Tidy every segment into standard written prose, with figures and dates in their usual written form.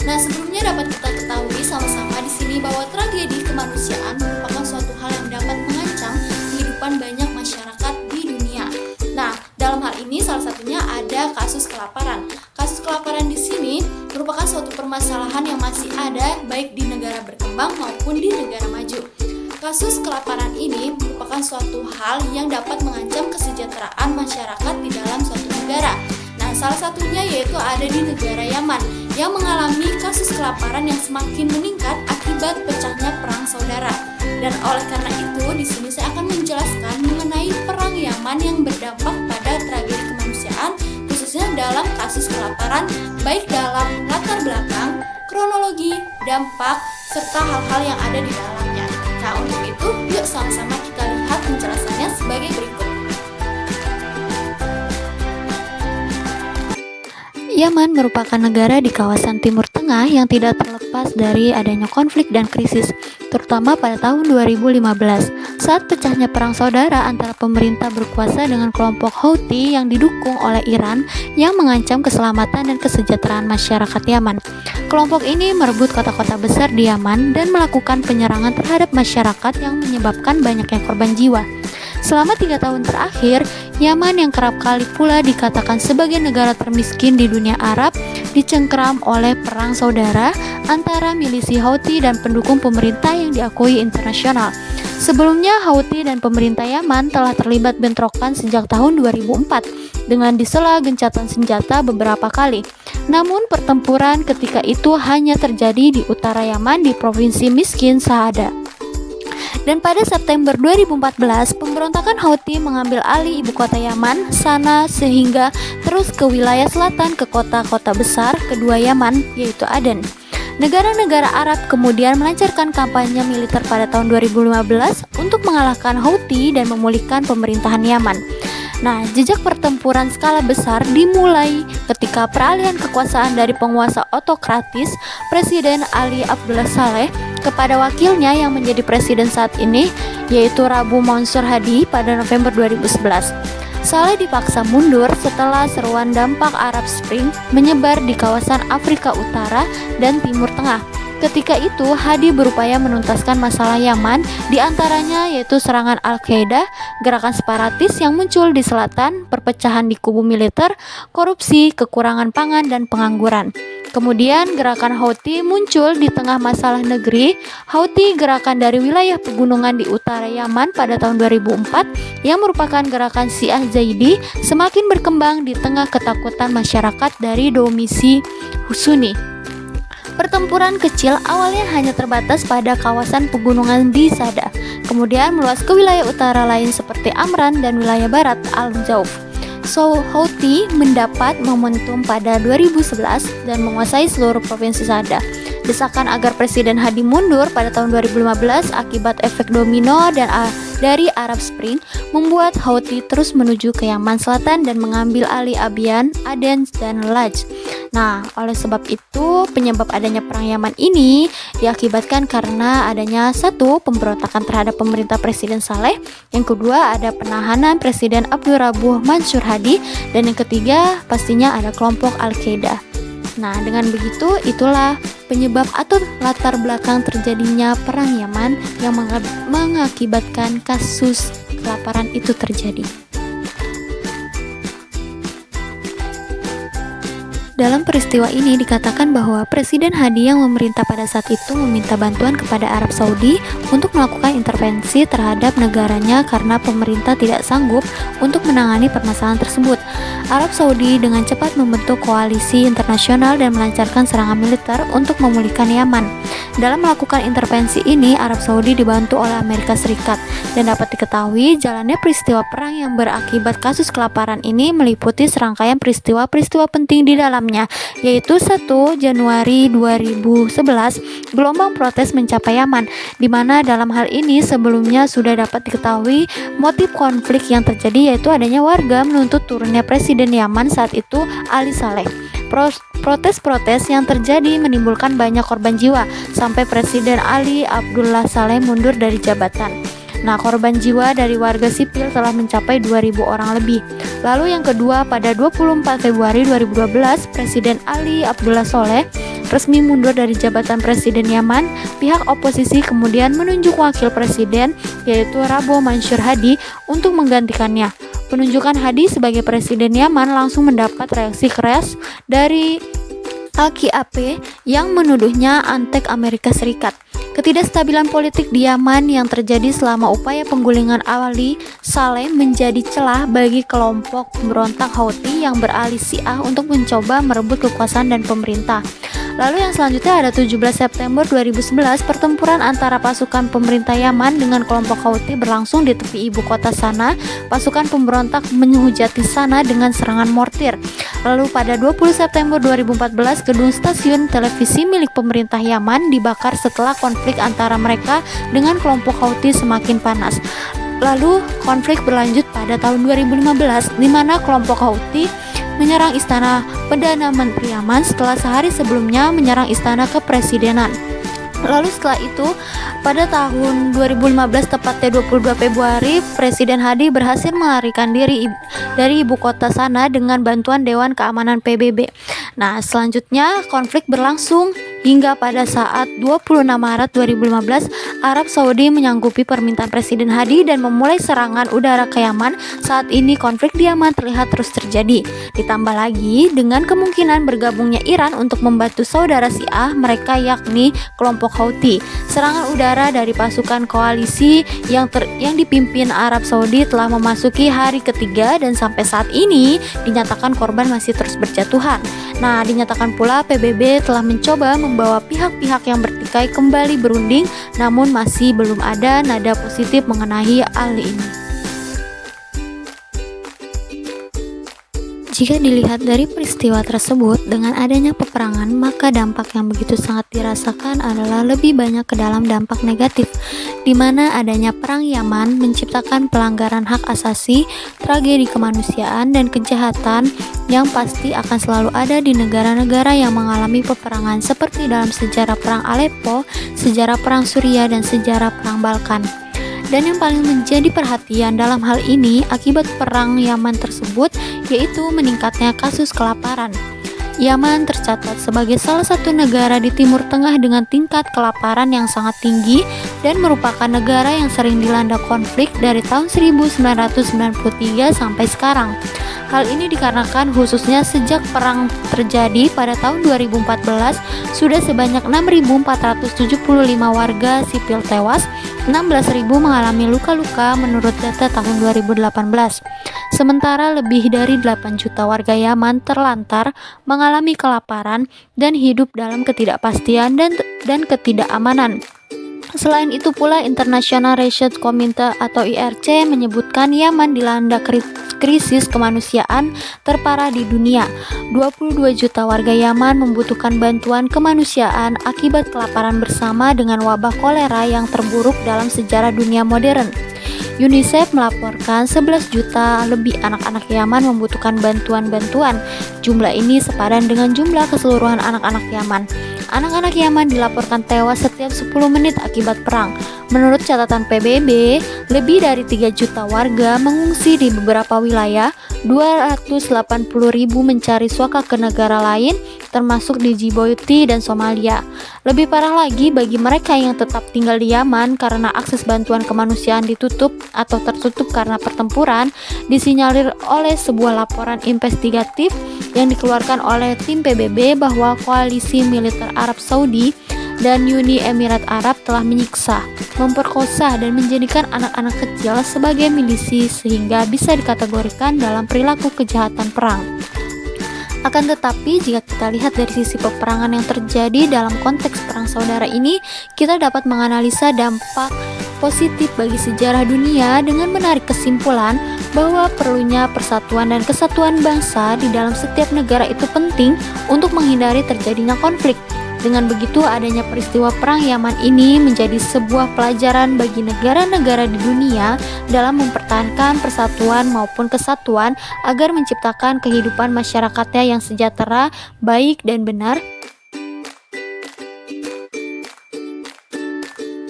Nah, sebelumnya dapat kita ketahui sama-sama di sini bahwa tragedi kemanusiaan merupakan suatu hal yang dapat mengancam kehidupan banyak masyarakat di dunia. Nah, dalam hal ini salah satunya ada kasus kelaparan. Kasus kelaparan di sini merupakan suatu permasalahan yang masih ada baik di negara berkembang maupun di negara maju. Kasus kelaparan ini merupakan suatu hal yang dapat mengancam kesejahteraan masyarakat di dalam suatu negara. Nah, salah satunya yaitu ada di negara Yaman yang mengalami kasus kelaparan yang semakin meningkat akibat pecahnya perang saudara. Dan oleh karena itu, di sini saya akan menjelaskan mengenai perang Yaman yang berdampak pada tragedi kemanusiaan, khususnya dalam kasus kelaparan, baik dalam latar belakang, kronologi, dampak, serta hal-hal yang ada di dalamnya. Nah, untuk itu, yuk sama-sama kita lihat penjelasannya sebagai berikut. Yaman merupakan negara di kawasan Timur Tengah yang tidak terlepas dari adanya konflik dan krisis, terutama pada tahun 2015 saat pecahnya perang saudara antara pemerintah berkuasa dengan kelompok Houthi yang didukung oleh Iran yang mengancam keselamatan dan kesejahteraan masyarakat Yaman. Kelompok ini merebut kota-kota besar di Yaman dan melakukan penyerangan terhadap masyarakat yang menyebabkan banyaknya korban jiwa. Selama 3 tahun terakhir, Yaman yang kerap kali pula dikatakan sebagai negara termiskin di dunia Arab dicengkeram oleh perang saudara antara milisi Houthi dan pendukung pemerintah yang diakui internasional. Sebelumnya, Houthi dan pemerintah Yaman telah terlibat bentrokan sejak tahun 2004 dengan disela gencatan senjata beberapa kali. Namun, pertempuran ketika itu hanya terjadi di utara Yaman di provinsi miskin Saada. Dan pada September 2014, pemberontakan Houthi mengambil alih ibu kota Yaman, Sanaa, sehingga terus ke wilayah selatan ke kota-kota besar kedua Yaman, yaitu Aden. Negara-negara Arab kemudian melancarkan kampanye militer pada tahun 2015 untuk mengalahkan Houthi dan memulihkan pemerintahan Yaman. Nah, jejak pertempuran skala besar dimulai ketika peralihan kekuasaan dari penguasa otokratis Presiden Ali Abdullah Saleh kepada wakilnya yang menjadi presiden saat ini, yaitu Rabu Mansur Hadi pada November 2011. Saleh dipaksa mundur setelah seruan dampak Arab Spring menyebar di kawasan Afrika Utara dan Timur Tengah. Ketika itu, Hadi berupaya menuntaskan masalah Yaman, diantaranya yaitu serangan Al-Qaeda, gerakan separatis yang muncul di selatan, perpecahan di kubu militer, korupsi, kekurangan pangan, dan pengangguran. Kemudian gerakan Houthi muncul di tengah masalah negeri. Houthi gerakan dari wilayah pegunungan di utara Yaman pada tahun 2004 yang merupakan gerakan Syiah Zaidi semakin berkembang di tengah ketakutan masyarakat dari dominasi Sunni. Pertempuran kecil awalnya hanya terbatas pada kawasan pegunungan di Sada, kemudian meluas ke wilayah utara lain seperti Amran dan wilayah barat Al-Jauf. Houthi mendapat momentum pada 2011 dan menguasai seluruh provinsi Sada. Desakan agar Presiden Hadi mundur pada tahun 2015 akibat efek domino dari Arab Spring membuat Houthi terus menuju ke Yaman Selatan dan mengambil alih Abiyan, Aden, dan Laj. Nah, oleh sebab itu, penyebab adanya perang Yaman ini diakibatkan karena adanya satu, pemberontakan terhadap pemerintah Presiden Saleh, yang kedua ada penahanan Presiden Abdul Rabuh Mansur Hadi, dan yang ketiga pastinya ada kelompok Al-Qaeda. Nah, dengan begitu itulah penyebab atau latar belakang terjadinya perang Yaman yang mengakibatkan kasus kelaparan itu terjadi. Dalam peristiwa ini dikatakan bahwa Presiden Hadi yang memerintah pada saat itu meminta bantuan kepada Arab Saudi untuk melakukan intervensi terhadap negaranya karena pemerintah tidak sanggup untuk menangani permasalahan tersebut. Arab Saudi dengan cepat membentuk koalisi internasional dan melancarkan serangan militer untuk memulihkan Yaman. Dalam melakukan intervensi ini, Arab Saudi dibantu oleh Amerika Serikat, dan dapat diketahui jalannya peristiwa perang yang berakibat kasus kelaparan ini meliputi serangkaian peristiwa-peristiwa penting di dalamnya, yaitu 1 Januari 2011, gelombang protes mencapai Yaman, di mana dalam hal ini sebelumnya sudah dapat diketahui motif konflik yang terjadi, yaitu adanya warga menuntut turunnya Presiden Yaman saat itu Ali Saleh. Protes-protes yang terjadi menimbulkan banyak korban jiwa sampai Presiden Ali Abdullah Saleh mundur dari jabatan. Nah, korban jiwa dari warga sipil telah mencapai 2.000 orang lebih. Lalu yang kedua, pada 24 Februari 2012, Presiden Ali Abdullah Saleh resmi mundur dari jabatan Presiden Yaman, pihak oposisi kemudian menunjuk wakil presiden yaitu Rabo Mansur Hadi untuk menggantikannya. Penunjukan Hadi sebagai Presiden Yaman langsung mendapat reaksi keras dari AKP yang menuduhnya antek Amerika Serikat. Ketidakstabilan politik di Yaman yang terjadi selama upaya penggulingan Ali Saleh menjadi celah bagi kelompok pemberontak Houthi yang beralih Syiah untuk mencoba merebut kekuasaan dan pemerintah. Lalu yang selanjutnya ada 17 September 2011, pertempuran antara pasukan pemerintah Yaman dengan kelompok Houthi berlangsung di tepi ibu kota Sanaa. Pasukan pemberontak menghujati Sanaa dengan serangan mortir. Lalu pada 20 September 2014, gedung stasiun televisi milik pemerintah Yaman dibakar setelah konflik antara mereka dengan kelompok Houthi semakin panas. Lalu konflik berlanjut pada tahun 2015 di mana kelompok Houthi menyerang istana Perdana Menteri Yaman setelah sehari sebelumnya menyerang istana kepresidenan. Lalu setelah itu pada tahun 2015 tepatnya 22 Februari Presiden Hadi berhasil melarikan diri dari ibu kota Sanaa dengan bantuan Dewan Keamanan PBB. Nah, selanjutnya konflik berlangsung hingga pada saat 26 Maret 2015 Arab Saudi menyanggupi permintaan Presiden Hadi dan memulai serangan udara ke Yaman. Saat ini konflik di Yaman terlihat terus terjadi. Ditambah lagi dengan kemungkinan bergabungnya Iran untuk membantu saudara Syiah mereka yakni kelompok Houthi. Serangan udara dari pasukan koalisi yang dipimpin Arab Saudi telah memasuki hari ketiga dan sampai saat ini dinyatakan korban masih terus berjatuhan. Nah, dinyatakan pula PBB telah mencoba membawa pihak-pihak yang bertikai kembali berunding, namun masih belum ada nada positif mengenai hal ini. Jika dilihat dari peristiwa tersebut, dengan adanya peperangan, maka dampak yang begitu sangat dirasakan adalah lebih banyak ke dalam dampak negatif, di mana adanya perang Yaman menciptakan pelanggaran hak asasi, tragedi kemanusiaan, dan kejahatan yang pasti akan selalu ada di negara-negara yang mengalami peperangan seperti dalam sejarah perang Aleppo, sejarah perang Suriah, dan sejarah perang Balkan. Dan yang paling menjadi perhatian dalam hal ini akibat perang Yaman tersebut yaitu meningkatnya kasus kelaparan. Yaman tercatat sebagai salah satu negara di Timur Tengah dengan tingkat kelaparan yang sangat tinggi dan merupakan negara yang sering dilanda konflik dari tahun 1993 sampai sekarang. Hal ini dikarenakan khususnya sejak perang terjadi pada tahun 2014 sudah sebanyak 6.475 warga sipil tewas, 16.000 mengalami luka-luka menurut data tahun 2018. Sementara lebih dari 8 juta warga Yaman terlantar mengalami kelaparan dan hidup dalam ketidakpastian dan ketidakamanan. Selain itu pula International Research Committee atau IRC menyebutkan Yaman dilanda krisis kemanusiaan terparah di dunia. 22 juta warga Yaman membutuhkan bantuan kemanusiaan akibat kelaparan bersama dengan wabah kolera yang terburuk dalam sejarah dunia modern. UNICEF melaporkan 11 juta lebih anak-anak Yaman membutuhkan bantuan-bantuan. Jumlah ini sepadan dengan jumlah keseluruhan anak-anak Yaman. Anak-anak Yaman dilaporkan tewas setiap 10 menit akibat perang. Menurut catatan PBB, lebih dari 3 juta warga mengungsi di beberapa wilayah, 280.000 mencari suaka ke negara lain, termasuk di Djibouti dan Somalia. Lebih parah lagi bagi mereka yang tetap tinggal di Yaman karena akses bantuan kemanusiaan ditutup atau tertutup karena pertempuran, disinyalir oleh sebuah laporan investigatif yang dikeluarkan oleh tim PBB bahwa koalisi militer Arab Saudi dan Uni Emirat Arab telah menyiksa, memperkosa, dan menjadikan anak-anak kecil sebagai milisi sehingga bisa dikategorikan dalam perilaku kejahatan perang. Akan tetapi, jika kita lihat dari sisi peperangan yang terjadi dalam konteks perang saudara ini, kita dapat menganalisa dampak positif bagi sejarah dunia dengan menarik kesimpulan bahwa perlunya persatuan dan kesatuan bangsa di dalam setiap negara itu penting untuk menghindari terjadinya konflik. Dengan begitu, adanya peristiwa perang Yaman ini menjadi sebuah pelajaran bagi negara-negara di dunia dalam mempertahankan persatuan maupun kesatuan agar menciptakan kehidupan masyarakatnya yang sejahtera, baik dan benar.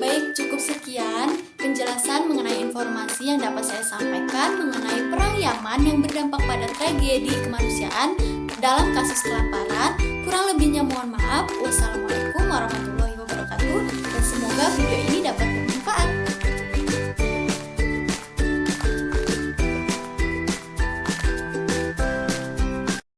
Baik, cukup sekian penjelasan mengenai informasi yang dapat saya sampaikan mengenai perang Yaman yang berdampak pada tragedi kemanusiaan dalam kasus kelaparan. Kurang lebihnya mohon maaf. Wassalamualaikum